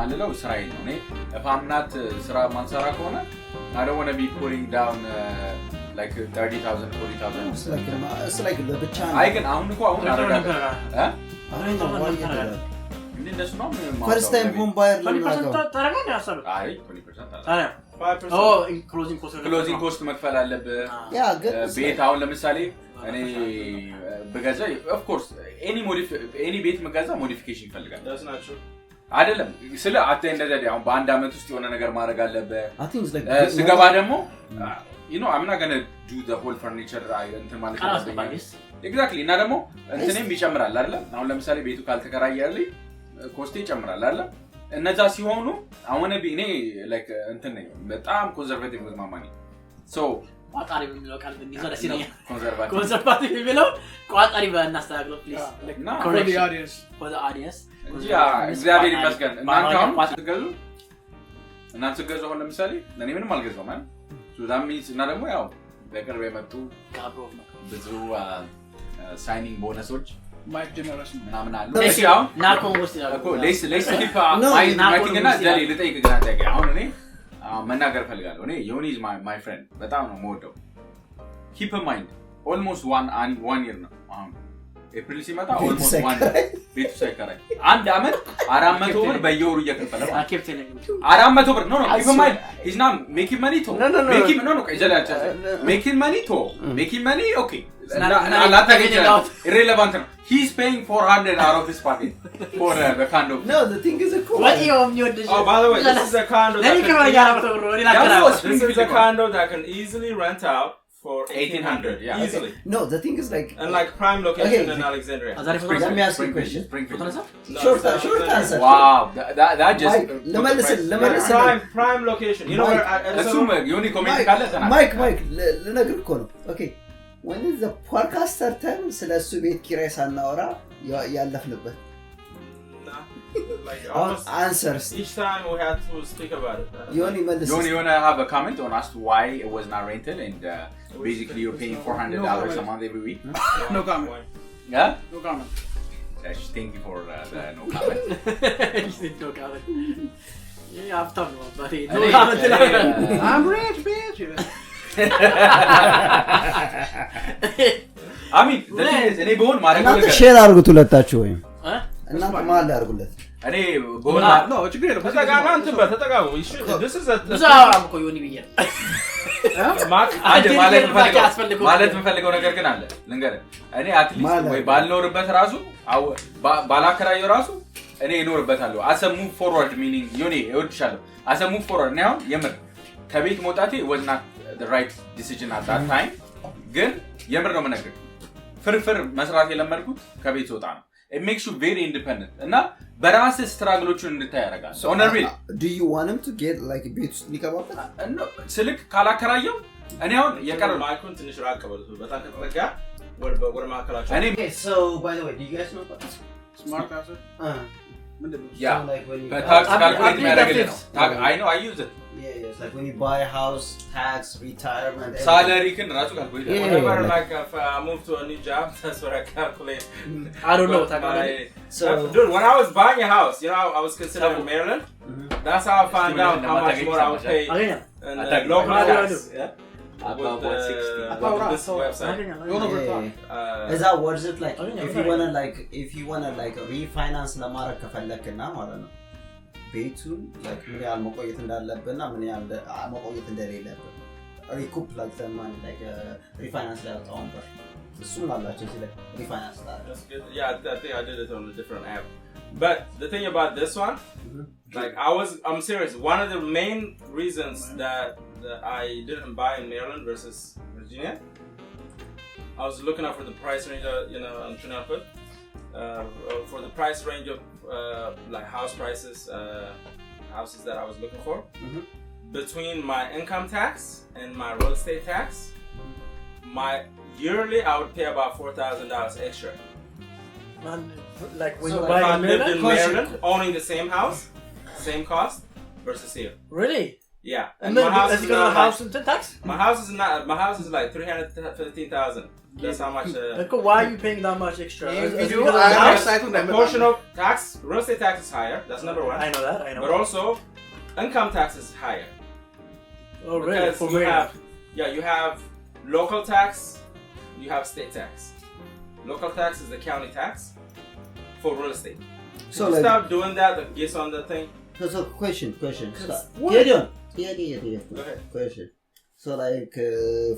ማለለው እስራኤል ነው እኔ if I'm not ስራ ማንሰራ ከሆነ I don't want to be putting down like 30,000 40,000 it's like the bichana I can አሁን አረጋጋ እንደሱ ነው first time home buyer 20% ታረጋኝ ያሰብ አይ 20% ታዲያ 5% closing cost መክፈል አለብህ ያ ግን ቤት አሁን ለምሳሌ እኔ በጋዛ of course any ቤት መጋዛ ሞዲፊኬሽን ይፈልጋል that's not true አይደለም ስለ እንደዚህ አሁን በአንድ አመት ውስጥ የሆነ ነገር ማድረግ አለበት I think it's like ስገባ ደግሞ you know I'm not going to do the whole furniture እንትን ማለት ነው exactly እና ደግሞ እንትንም ይጨምራል አይደል አሁን ለምሳሌ ቤቱ ካልተከራየልኝ ኮስት ይጨምራል አይደል እነዛ ሲሆኑ አሁን እኔ like እንትን ነኝ በጣም ኮንሰርቫቲቭ with my money so ቋጣሪ በሚለው ቃል እንደዚህ ደስ ይለኛል ኮንሰርቫቲቭ የሚለው ቋጣሪ በእናስተካክለው please for the audience ያ እግዚአብሔር ይመስገን እናንተ አሁን እናንተ ገዛው ለምሳሌ እኔ ምንም አልገዛውም ማለት so that means እና ደግሞ ያው በቅርብ የመጡ ብዙ ሳይኒንግ ቦነሶች my generation ምናምን አሉ እሺ አሁን ናኮ ውስጥ ያለው እኮ let's keep ማይቲንግ እና ዘሌ ልጠይቅ ግራ ታውቂ አሁን እኔ መናገር ፈልጋለሁ እኔ ዮኒ is my friend በጣም ነው የምወደው keep in mind almost one year ነው አሁን ኤፕሪል ሲመጣ almost one ቤቱ ሳይከራይ አንድ አመት 400 ብር በየወሩ እየከፈለ ነው አኬፕቴን 400 ብር no keep in mind he's not making money to making making money to making money okay not irrelevant no. He's paying 400 out of his pocket for the condo no the thing is a cool what you own your dish oh by the way this is a condo this is a condo that can easily rent out for 1800 yeah easily no the thing is like and like prime location in Alexandria let me ask you a question short answer wow that just listen prime location you know where assume Yoni comment ካለ Mike ልነግርህ እኮ ነው okay when is the podcast time ስለሱ ቤት ኪራይ ሳናወራ ያለፍንበት like answers each time we had to speak about it Yoni wanna have a comment on as to why it was not rented and basically you're paying $400 a month every week no comment yeah no comment thank you for the no comment no comment yeah I've talked about but no comment I'm rich bitch I mean the thing is እኔ በሆን ማለት ነው እናንተ ሼር አድርጉት ሁለታችሁ ወይ እናንተ ማል አድርጉለት እኔ በሆን no ችግር የለም ተጠጋጋ አንተ በተጠጋጉ this is a ዛራም እኮ ዮኒ ብዬ ማለት የምፈልገው ነገር ግን አለ ልንገርህ እኔ አትሊስት ወይ ባልኖርበት ራሱ ባላከራየው ራሱ እኔ እኖርበታለሁ as a move forward meaning ዮኒ እወድሻለሁ as a move forward ነው የምር ከቤት መውጣቴ was not the right decision at that time ግን የምር ነው የምነግርህ ፍርፍር መስራት የለመድኩት ከቤት ወጣ ነው it makes you very independent እና በራስ ስትራግሎችን እንድታይ ያደርጋል on a real do you want him to get like ቤት ውስጥ ሊገባበት ስልክ ካላከራየው እኔ አሁን የቀረው ማይኩን ትንሽ ራቅ በሉት በጣም ከተጠጋ ወደ ማከራቸው okay so by the way do you guys know about smart answer yeah but tax calculate የሚያደርግልህ ነው I know I use it yeah it's like when you buy a house tax retirement salary can ራሱ calculate whenever like if I move to a new job that's what I calculate I don't know what I calculate so dude when I was buying a house you know I was considering Maryland that's how I found out how much more I would pay in local tax about 160 about this website is that worth it like if you wanna like refinance ለማድረግ ከፈለክና ማለት ነው ቤቱን like ምን ያህል መቆየት እንዳለብንና ምን ያህል መቆየት እንደሌለብን recoup like the money like refinance ላይ አውጣውን ብር እሱም አላችሁ እዚህ ላይ refinance that's good yeah I think I did it on a different app but the thing about this one like I'm serious one of the main reasons that I didn't buy in Maryland versus Virginia I was looking up for the price range you know I'm trying to put for the price range of like house prices houses that I was looking for between my income tax and my real estate tax my yearly I would pay about $4,000 extra like when so you buy in Maryland owning the same house same cost versus here really yeah and my house is not my house is like $315,000 That's how much. Why are you paying that much extra? If Is it you because of do, the I tax? recycle them. A portion of tax, real estate tax is higher. That's number one. I know that. But also, income tax is higher. Oh, really? Because For you real? have, you have local tax, you have state tax. Local tax is the county tax for real estate. So So you like, start doing that, gets on the thing. so question. Start. What? Carry on. Yeah. Go ahead. Question. So like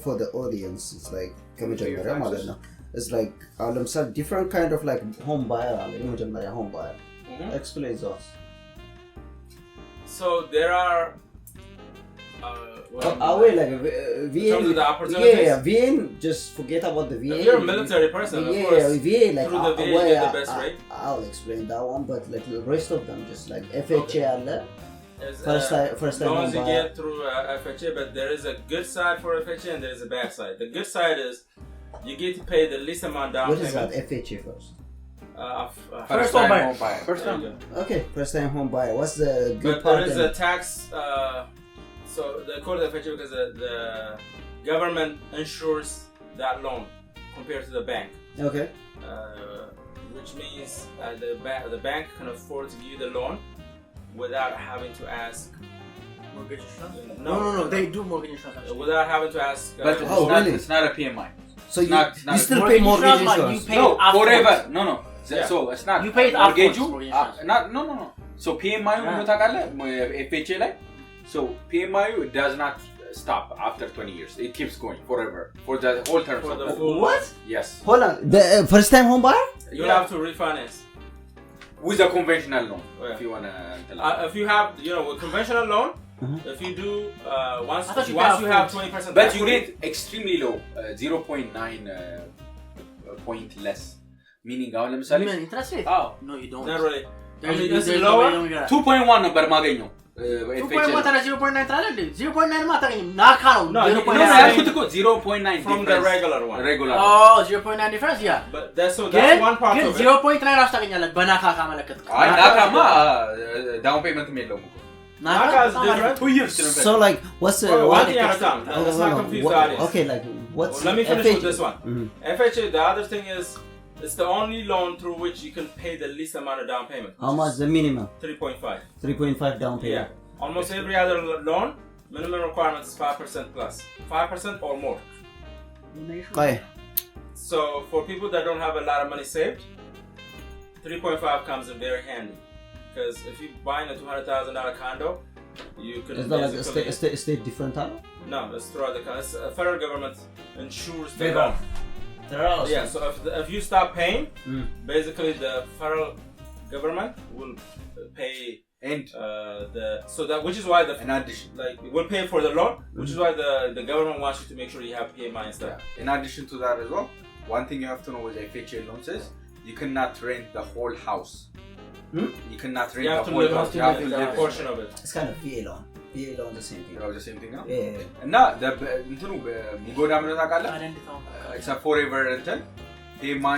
for the audience, it's like ከመጀመሪያ ማለት ነው. It's like ለምሳሌ different kind of like home buyer አለ. የመጀመሪያ home buyer. Explain those. So there are. Wait, like in terms of the opportunities? Yeah, VA. Just forget about the VA. If you're a military person, of course, VA like through the VA you get the best rate. I'll explain that one, but like the rest of them, just like FHA aለ. There's, First time loans home you buyer. get through FHA, but there is a good side for FHA and there is a bad side. The good side is you get to pay the least amount down What is payment. that FHA first? First time buyer. home buyer. First There time. you go. Okay, first time home buyer. What's the good But part? there is in a tax. So they call it FHA because the government insures that loan compared to the bank. Okay. Which means the bank can afford to give you the loan without having to ask. Mortgage insurance? No. No. They do mortgage insurance. Actually. Without having to ask. But really? it's not a PMI. So It's you, not- it's not- you still pay mortgage Mortgage insurance, insurance? you pay No, afterwards. forever. No. Yeah. So it's not. You pay it mortgage. afterwards, mortgage insurance. No. So PMI Yeah. ታውቃለህ FHA ላይ. So PMI does not stop after 20 years. It keeps going forever for the whole term. For of the the- full. What? Yes. Hold on. The first time home buyer? You'll have to refinance. With a conventional loan, Yeah. if you wanna. If you have, with conventional loan, if you do once I thought you once pay you have upfront. 20%. But you get extremely low, 0.9 point less. Meaning, አሁን ለምሳሌ You mean interest rate? አዎ No, you don't. Not really. There's, I mean, there's it's no way lower. you don't get that. 2.1 ነበር ማገኘው 2.1 ታዲያ 0.9 ትላለህ እንዴ? 0.9 ማ አታገኝም። ናካ ነው። No, you- 0.9 no, ያልኩት እኮ 0.9 From the regular one. regular Oh, 0.9 difference? Yeah. But that's ግን one part ግን of it. 0.9 ራሱ ታገኛለህ በናካ ካመለከትክ። አይ ናካማ ዳውን ፔመንትም የለውም እኮ NACA is በጣም different. 2 years ነበር So like, what's the One what? thing at a time. Let's not confuse the audience. Okay, like what's Let me finish FHA? with this one. FHA, the other thing is, it's the only loan through which you can pay the least amount of down payment. How much the minimum? 3.5. 3.5 down payment. Yeah. Almost every other loan, minimum requirement is 5% plus. 5% or more. Okay. So for people that don't have a lot of money saved, 3.5 comes in very handy. Because if you're buying a $200,000 condo, you could Is that like basically... a state different type? No, it's throughout the country. It's federal government insures the Federal. loan. Yeah, so if you stop paying, basically the federal government will pay and which is why in addition will pay for the loan, which is why the government wants you to make sure you have PMI and stuff. in addition to that as well, one thing you have to know with FHA loans is you cannot rent the whole house. You cannot rent You have the to whole live house. You have to a live portion of it. It's kind of VA loan. VA loan the same thing. the same thing ነው Yeah. እና እንትኑ የሚጎዳ ምን ታውቃለህ? it's a forever rental. PMI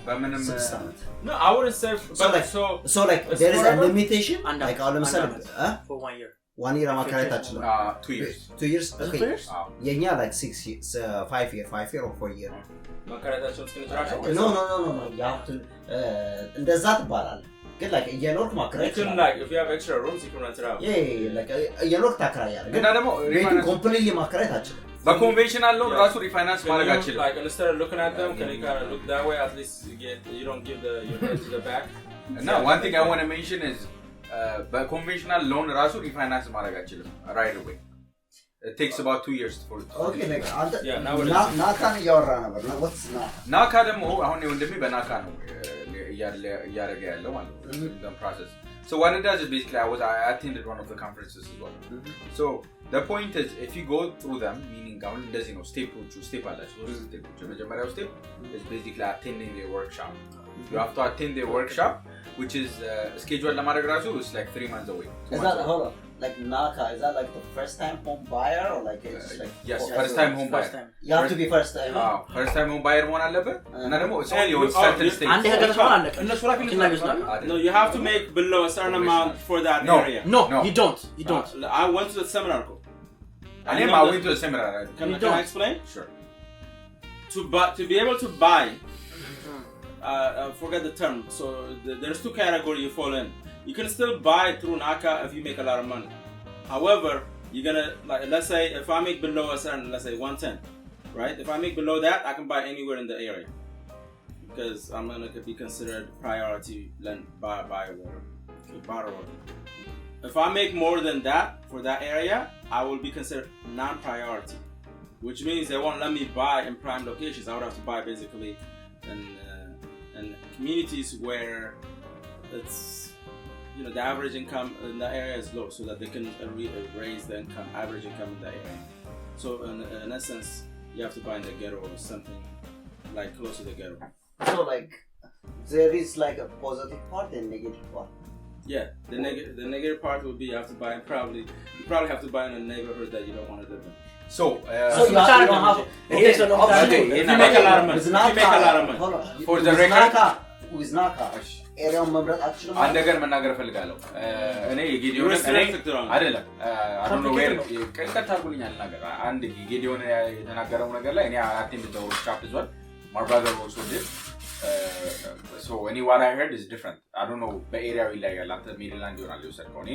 በምንም No, I wouldn't say. So like there is a limitation. And Like all of a sudden, for 1 year. 1 year ማከራየት አትችልም. 2 years 2 years. Okay. 2 years? የኛ like 6 years, 5 year or 4 year. ማከራየታቸውን እስክንጨርሳቸው No. You have to እንደዛ ትባላለህ። ግን like እየኖርክ You ማከራየት can ትችላለህ። if you have extra rooms, you can rent it out. Yeah, like እየኖርክ ታከራያለህ። እና ደግሞ ቤቱን completely ማከራየት አትችልም። በኮንቬንሽናል ሎን ራሱ ሪፋይናንስ ማድረግ Can you, አትችልም። like instead of looking at them, can you kind of look that way? At least you don't give your head to the back. እና one thing I want to mention is በኮንቬንሽናል ሎን ራሱ ሪፋይናንስ ማድረግ አትችልም right away. It takes about 2 years for it. Okay, like አንተ Yeah, now it is. ናካን እያወራ ነበር። What's ናካ? ናካ ደግሞ አሁን ወንድሜ በናካ ነው እያደረገ ያለው ማለት ነው the process. So what it does is basically I attended one of the conferences as well. So the point is if you go through them, meaning አሁን እንደዚህ ነው ስቴፕ አላቸው ስቴፖች የመጀመሪያው ስቴፕ is basically attending their workshop. You have to attend their workshop, which is scheduled ለማድረግ ራሱ it's like 3 months away. Hold on. Like NACA, is that like the first time home buyer or like it's like Yes, first time home buyer. You have to be first time. First time home buyer መሆን አለበት እና ደግሞ it's only on you- certain you- states. አንድ ሀገር ሰው አለ እነሱ ራፊ No, you have to make below a certain amount for that No. area. No, No. you don't. You don't. I went to the seminar. I went to a seminar. Can You I don't. explain? Sure. to be able to buy, forget the term. So there's two categories you fall in. You can still buy through NACA if you make a lot of money. However, you're gonna, like, let's say if I make below a certain, let's say 110, right? If I make below that, I can buy anywhere in the area because I'm gonna be considered priority borrower. If I make more than that for that area, I will be considered non-priority, which means they won't let me buy in prime locations. I would have to buy basically in communities where it's, you know, the average income in the area is low, so that they can raise the average income in the area. So in essence, you have to buy in the ghetto or something like close to the ghetto. So like there is like a positive part and negative part. Yeah, the negative part would be you have to buy probably have to buy in a neighborhood that you don't want to live in. So you don't have. Okay, so if you make a lot of money, hold on. For the record, with NACA, ኤሪያውን መምረጥ አትችልም። አንድ ነገር መናገር ፈልጋለሁ። እኔ ጌዲዮን አይደለም አሁን ነው ወር ቀንቀት አድርጉልኛል ነገር አንድ ጌዲዮን የተናገረው ነገር ላይ እኔ አቴም ደው ቻፕ ይዟል my brother also did so any what I heard is different. I don't know በኤሪያው ላይ ያላንተ ሜሪላንድ ይሆናል የወሰድከው እኔ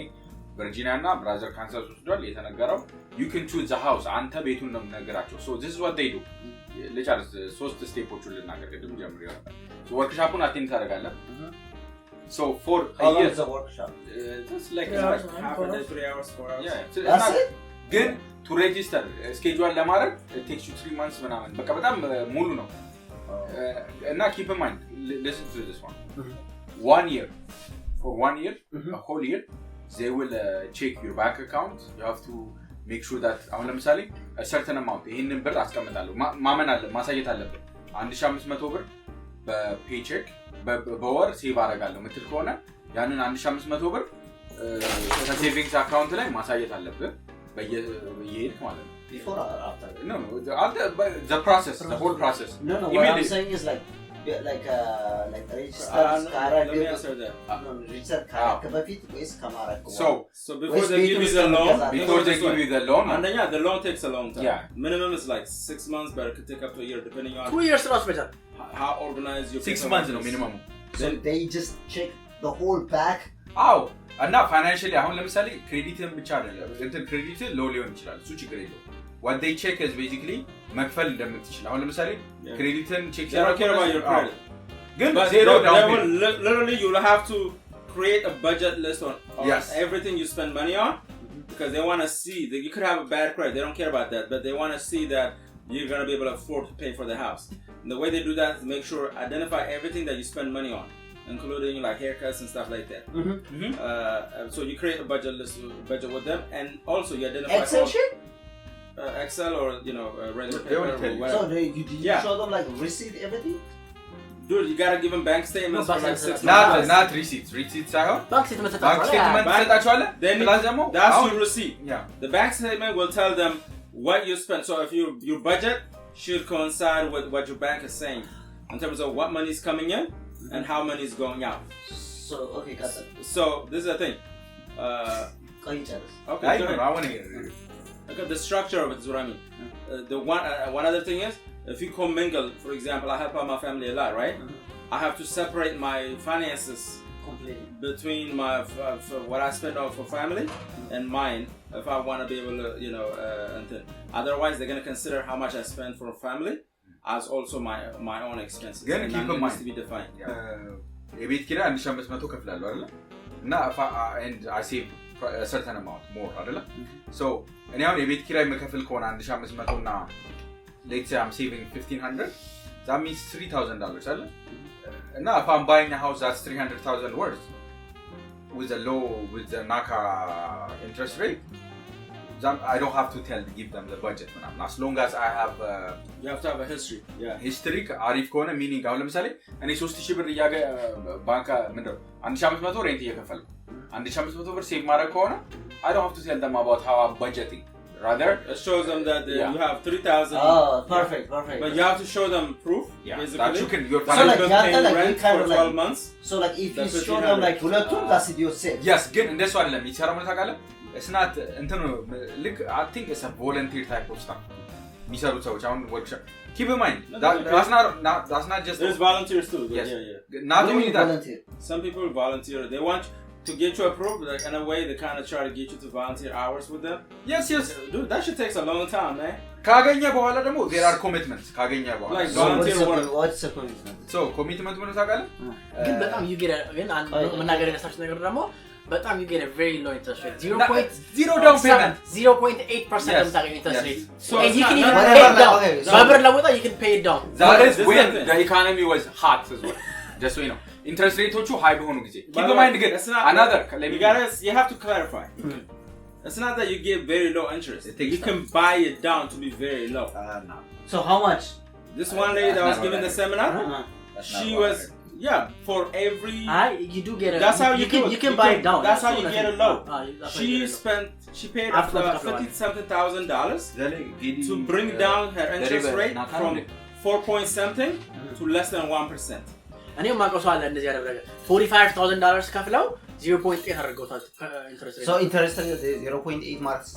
ቨርጂኒያ እና ብራዘር ካንሳስ ወስዷል የተነገረው you can choose the house አንተ ቤቱን ነው የምነግራቸው so this is what they do ለቻርስ ሶስት ስቴፖችን ልናገር ቅድም ጀምሮ ነበር so workshop-ን አቴንድ ታደርጋለህ so for how long is the workshop? Just like half a day, 3 hours, 4 hours. Yeah, so that's it. Good to register schedule ለማድረግ it takes you 3 months ምናምን በቃ በጣም ሙሉ ነው እና keep in mind listen to this one 1 year for 1 year a whole year they will check your bank account you have to make sure that አሁን ለምሳሌ a certain amount ይሄንን ብር አስቀምጣለሁ ማመን አለ ማሳየት አለበት 1500 ብር በፔቼክ በወር ሴቭ አደርጋለሁ ምትል ከሆነ ያንን 1500 ብር ከሴቪንግስ አካውንት ላይ ማሳየት አለበት በየሄድክ ማለት ነው Before or after? No, the process, the whole process. No, what I'm saying is like register let me answer that. Register በፊት ወይስ ከማረክ so before they give you the loan and then the loan takes a long time. Yeah. Minimum is like 6 months but it could take up to a year depending on 2 years ራስ በቻል how organized your 6 months ነው minimum. So they just check the whole back. አዎ እና ፋይናንሻሊ አሁን ለምሳሌ ክሬዲትን ብቻ አይደለም እንትን ክሬዲት ሎው ሊሆን ይችላል እሱ ችግር የለውም what they check is basically መክፈል እንደምትችል አሁን ለምሳሌ ክሬዲትን ቼክ ያደርጋሉ ግን but zero down literally you will have to create a budget list on yes. everything you spend money on because they want to see that you could have a bad credit they don't care about that but they want to see that you're going to be able to afford to pay for the house and the way they do that is make sure identify everything that you spend money on including like haircuts and stuff like that. So you create a budget with them, and also you identify Excel or regular paper or whatever. So did you show them like receipt everything? Dude, you gotta give them bank statements for like 6 months. Not receipts ሳይሆን ባንክ ስቴትመንት ተጣጣለ then that's your receipt. Yeah. The bank statement will tell them what you spent. So if your budget should coincide with what your bank is saying in terms of what money is coming in. And how money is going out. So okay, got that. So this is the thing. Okay, I want to hear it. Okay, the structure of it is what I mean. The one other thing is, if you commingle, for example, I help out my family a lot, right? I have to separate my finances completely between my what I spend on for family and mine. If I want to be able to, otherwise they're gonna consider how much I spend for family. As also my own expenses. Again, keep in mind to be defined. የቤት ኪራይ 1500 ከፍላለሁ አይደል እና and I save a certain amount more አይደል so እኔ አሁን የቤት ኪራይ መከፈል ከሆነ 1500 እና let's say I'm saving $1500 that means $3000 አይደል እና if I'm buying a house that's $300,000 worth with the NACA interest rate I don't have to give them the budget as long as I have you have to have a history. Yeah. History አሪፍ ከሆነ meaning አሁን ለምሳሌ እኔ 3000 ብር ባንክ ምንድነው 1500 ሬንት እየከፈልኩ 1500 ብር ሴቭ ማድረግ ከሆነ I don't have to tell them about how I'm budgeting. Rather it shows them that you have 3000. Oh, perfect. But you have to show them proof basically. That you can your rent for 12 months. So like if you show them like ሁለቱም that's it you save. Yes, ግን እንደሱ አይደለም ይቻላል ማለት ታውቃለህ It's not I think it's a volunteer type of stuff. የሚሰሩት ሰዎች አሁን workshop keep in mind that's not just there's volunteers too. Yes. Yeah. not only that volunteer. Some people volunteer. They want to get you approved. Like in a way, they kind of try to get you to volunteer hours with them. yes Dude, that shit takes a long time, man. ካገኘ በኋላ ደግሞ there are commitments ካገኘ በኋላ Like So volunteer work. what's the commitment? so commitment ምን ታውቃለህ ግን በጣም you get ግን አንድ መናገር ያሳችሁ ነገር ደግሞ በጣም you get a very low interest rate. 0 down payment 0.8% Yes. የምታገኘው interest rate. So and it's you can not- even whatever, pay it down. okay, so- በብር ለውጣ you can pay it down. that is This is when the thing. the economy was hot as well just so you know interest rateዎቹ high በሆኑ ጊዜ By keep the in way, mind ግን it's not- another let me You have to clarify. It's not that you get very low interest. It takes You can buy it down to be very low. no. So how much? This one lady that was That's not giving the what seminar, That's not she what was for every. You do get a That's how you can do it. you can buy it down. That's how you get it low. That's how you get it low. She paid After the $50,000 to bring down her interest rate from 4 point something to less than 1%. እኔ ማውቀው ሰው አለ እንደዚህ ያደረገ $45,000 ከፍለው 0.8 አድርገውታል ኢንተረስት So interest rate 0.8 marks.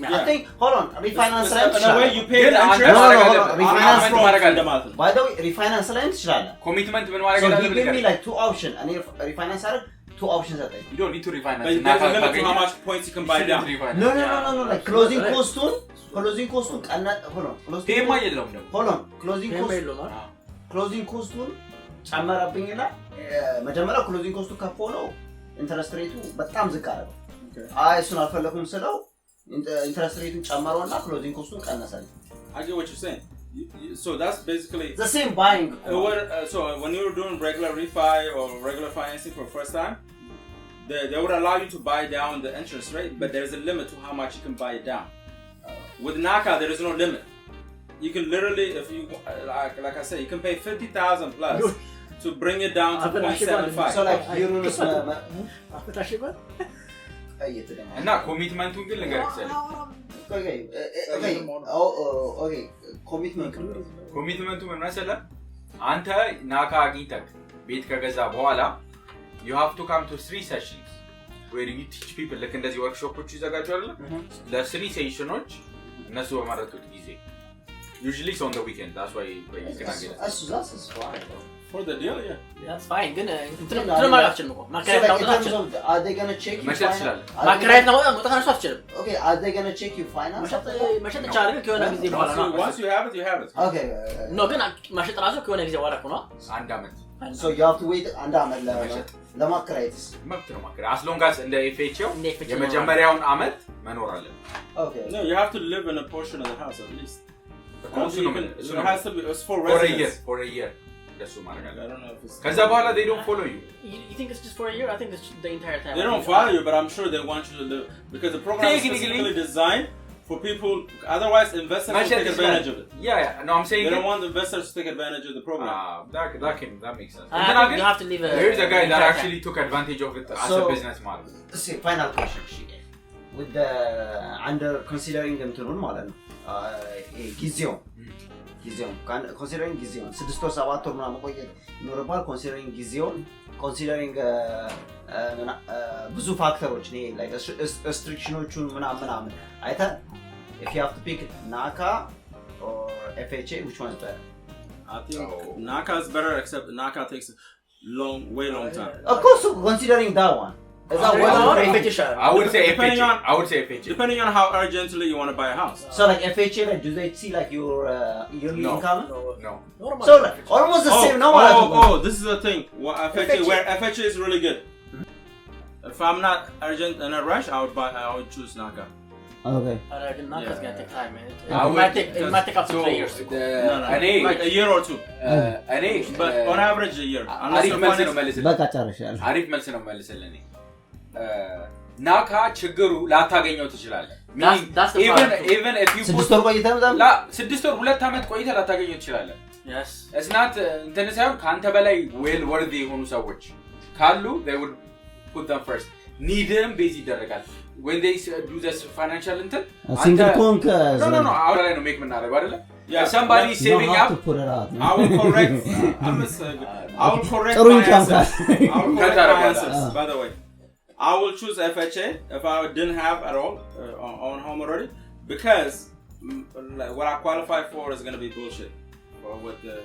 Yeah. I think hold on, refinance rate. In a way, you pay Good, the I'm interest. just- refinance from ማድረግ the month. By the way, refinance rate ትችላለህ. commitment ምን ማድረግ So he አለብህ gave me like two options. እኔ refinance አደረግ two options አለኝ. you don't need to refinance But there's a limit to how much points you can buy down. No, like closing cost-ቱን ቀና hold on. ፔማ የለውም ደግሞ Hold on. Closing cost ነው closing cost-ቱን ጨመረብኝና መጀመሪያ closing cost-ቱ ከፍ ሆኖ ኢንተረስት ሬቱ በጣም ዝቅ አደረገው። እሱን አልፈለኩም ስለው ኢንተረስት ሬቱን ጨመረውና closing cost-ቱን ቀነሰልኝ። I get what you're saying. So that's basically The same buying. so when you were doing regular refi or regular financing for the first time, they would allow you to buy down the interest rate, but there's a limit to how much you can buy it down. With NACA, there is no limit. You can literally, if you like I said, you can pay $50,000 plus to bring it down to 0.75. So like euros አፍታሽበት እና ኮሚትመንቱን ግን ልንገርህ okay commitment ኮሚትመንቱ ምን መሰለህ አንተ ናካ አግኝተህ ቤት ከገዛ በኋላ you have to come to 3 sessions where you teach people ልክ እንደዚህ ወርክሾፖች ይዘጋጁ አይደል ለ3 ሴሽኖች እነሱ በመረጡት ጊዜ usually it's on the weekend that's why you can get it that's fine. For the deal, yeah. that's fine ግን እንትንም ማለትችልም እኮ ማከራየት So like in ነው terms of, are they gonna check you መሸጥ finance? ይችላል ማከራየት ነው መውጣት አንሱ አትችልም Okay, are they gonna check you finance? መሸጥ ይቻላል ግን ከሆነ ጊዜ በኋላ ነው Once you have it, you have it. Okay. ኖ ግን መሸጥ ራሱ ከሆነ ጊዜ በኋላ ነው አንድ አመት So you have to wait አንድ አመት ለማከራየት. መብት ነው ማከራየት as long as እንደ FHA እንደ FHA የመጀመሪያውን አመት መኖር አለ Okay. No, you have to live in a portion of the house at least. It has to be, it's for for a residents. year ደሱ ማድረግ አለ I don't know if it's... ከዛ በኋላ they don't follow you you think it's just for a year I think it's the entire time They don't follow you, but I'm sure they want you to live. Because the program is Technically- specifically designed for people, otherwise investors will take advantage of it. yeah no I'm saying They don't want investors to take advantage of the program. that makes sense I think you have to leave there is a guy that actually took advantage of it as a business model See, final question with the under considering እንትኑን ማለት ነው ጊዜው considering ጊዜውን 6 ወር 7 ወር ምናምን መቆየት ይኖርባል considering ጊዜውን considering ብዙ ፋክተሮች ነው like restrictionዎቹን ምናምን አይተህ if you have to pick NACA or FHA which one is better? I think NACA is better, except NACA takes way long time. Of course, considering that one. Is that one? I would say Depending FHA. Depending on how urgently you want to buy a house. So like FHA, like, do they see like your yearly income? No. So like almost the same. No. This is the thing. FHA, where FHA is really good. If I'm not urgent and a rush, I would choose NACA. Okay. NACA's gonna take time, man. It might take up to 3 years. No, like a year or two. But on average a year. አሪፍ መልስ ነው መልስልኝ። በቃ ጨርሻለሁ። አሪፍ መልስ ነው መልስልኝ። ናካ ችግሩ ላታገኘው ትችላለህ። even if you 6 ወር ቆይተህ ነው 6 ወር 2 አመት ቆይተህ ላታገኘው ትችላለህ። Yes. It's not እንትን ሳይሆን ካንተ በላይ well worthy የሆኑ ሰዎች ካሉ they would put them first. needም ቤዝ ይደረጋል. when they do this financial እንትን single conk no አሁን ላይ ነው ሜክ የምናደርገው አይደለ? Yeah, somebody saving up I will correct ጥሩ ኢንካም my answers, by the way. I will choose FHA if I didn't have at all on home already, because like, what I qualify for is gonna be bullshit, or with the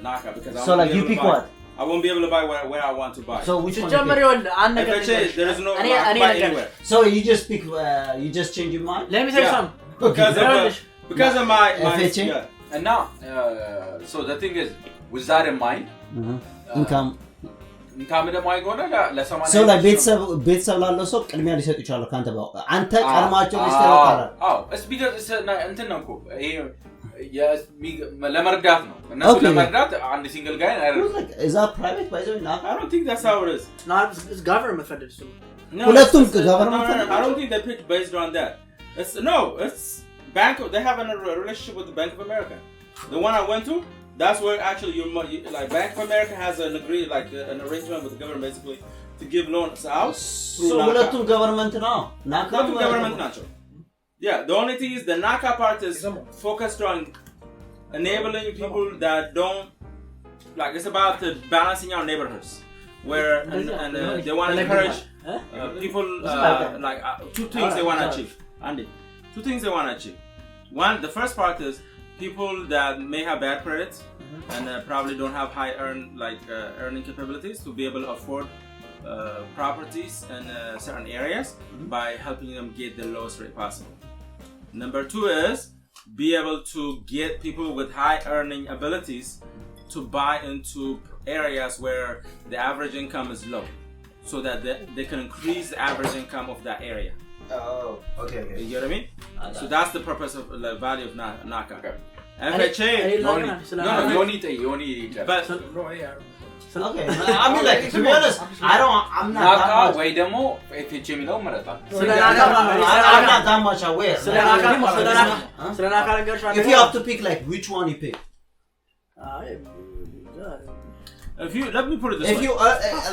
NACA because I So won't like be you able to pick buy- what? I won't be able to buy where I want to buy. So which one? You ሲጀመር pick? ይኸውልህ አንድ ነገር FHA, there is no እኔ- I can እኔ buy ነገር- anywhere So you just pick. You just change your mind. Let me say Yeah. something. because of my FHA? yeah. And now, so the thing is, with that in mind, Income. income ደግሞ አይጎዳ ለሰማንያ So like ቤተሰብ ላለው ሰው ቅድሚያ ሊሰጥ ይችላል ካንተ ባው አንተ ቀድማቸው ሊስተር ታራ አዎ እስ ቢገስ እንትን ነው እኮ ይሄ ለመርዳት ነው እነሱ ለመርዳት አንድ ሲንግል ጋይ is that private by the way now? I don't think that's how it is. It's government funded so. No, ሁለቱም it's- government no, I don't think they pick based on that. It's bank. They have a relationship with the Bank of America. The one I went to, that's where actually you like Bank of America has an an arrangement with the government basically to give loans out through So NACA. ሁለቱም government ነው ናካ Not the government nacho. Yeah, the only thing is the NACA part is focused on enabling people that don't like. It's about balancing our neighborhoods where and they want to encourage people two things they want to achieve. Andy, two things they want to achieve. One, the first part is people that may have bad credit and probably don't have high earning capabilities to be able to afford properties in certain areas by helping them get the lowest rate possible. Number two is be able to get people with high earning abilities to buy into areas where the average income is low so that they can increase the average income of that area. Oh, okay. You get what I mean? So that's the purpose of the value of NACA. Okay. FHA, Yoni. but No, yeah. Okay. I mean like to be honest, I'm not that ናካ much. ወይ ደግሞ FHA የሚለው መረጣል I'm not that much aware. ስለናካ ነገርሽ If you have to pick like which one you pick. if you let me put it this If way. you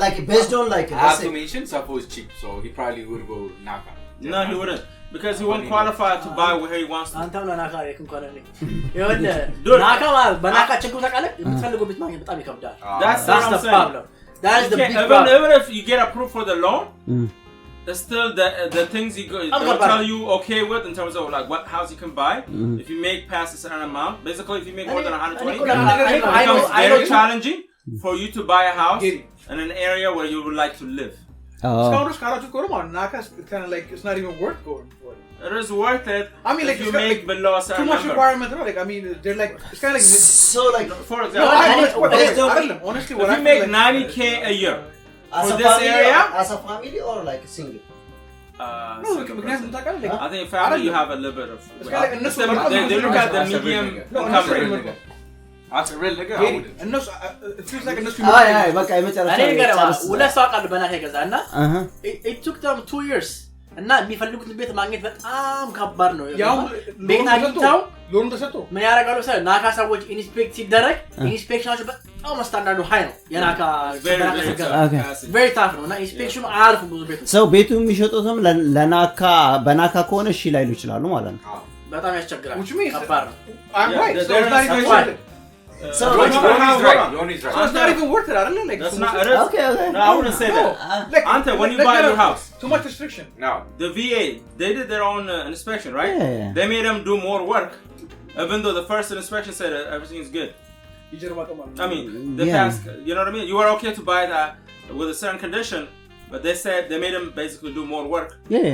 like based on like I let's have to say, mention suppose cheap so he probably would go ናካ No, he wouldn't. Because he won't qualify to buy where he wants to. አንተም ለናካ የክ እንኳን እኔ ይኸውልህ ናካ ማለት በናካ ችግሩ ታውቃለህ የምትፈልገው ቤት ማግኘት በጣም ይከብዳል That's that's what the I'm saying. problem that is the big Even, problem even if you get approved for the loan, there's still the things they'll tell you okay with in terms of like what house you can buy. If you make past a certain amount, basically if you make more than 120, it becomes very challenging for you to buy a house in an area where you would like to live. Scholars ካላችሁ እኮ ማለት ናካ kind of like it's not even worth going for it. It is worth it. I mean, like if you it's got, make below a too certain much number. requirement, no? Like I mean, they're like it's kind of like so like For no. example, Honestly, if what you make 90K a year as for a this family area, as a family or like single. no, ምክንያቱም ታውቃለህ like I think family you have a little bit of. it's kind of like እነሱ They look at the medium income rate. That's a real nigga እነሱ it feels like እነሱ አይ በቃ የመጨረሻ እኔ ገና ሁለት ሰው አውቃለሁ በናካ ይገዛና Uh-huh. it took them 2 years እና የሚፈልጉትን ቤት ማግኘት በጣም ከባድ ነው ያው ቤት አግኝተው ሎን ተሰጥቶ ምን ያደርጋሉ ሰ ናካ ሰዎች ኢንስፔክት ሲደረግ ኢንስፔክሽናቸው በጣም ስታንዳርዱ ሃይ ነው የናካ Okay. very tough ነው እና ኢንስፔክሽኑ አያልፉም ብዙ ቤቶች ሰው ቤቱ የሚሸጡትም ለናካ በናካ ከሆነ እሺ ላይሉ ይችላሉ ማለት ነው በጣም ያስቸግራል which means ከባድ ነው I'm Yeah, right so they're it's not even right. worth it So Yoni's right so it's not even worth it አይደለ like That's not. It is. Okay. No, I wouldn't say that. like Ante, when you like buy there your are house, too much restriction now the VA they did their own inspection, right? Yeah. They made them do more work, even though the first inspection said that everything is good. ይጀርባ ተማም I mean, the Yeah. past, you know what I mean? You were okay to buy that with a certain condition, but they said they made them basically do more work. Yeah.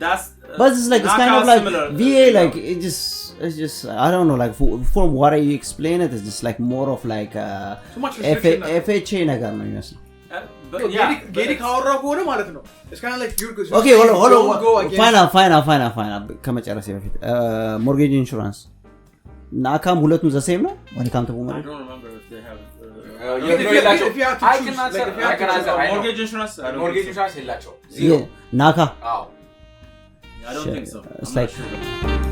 That's. But it's like it's kind NACA of like similar, VA like it's just I don't know like from what you explain it it's just like more of like too much restriction FHA ነገር ነው የሚመስለው But yeah. ጌዲ ካወራው ከሆነ ማለት ነው it's kind of like you Okay hold go against final ከመጨረሴ በፊት ሞርጌጅ ኢንሹራንስ ናካም ሁለቱም ዘሴም ነው when it comes to I women don't remember if they have. if you have to I choose, can answer like, if you have I can to answer I know Mortgage insurance? I don't mortgage think so. insurance የላቸው ናካ I don't think so. It's I'm like not sure.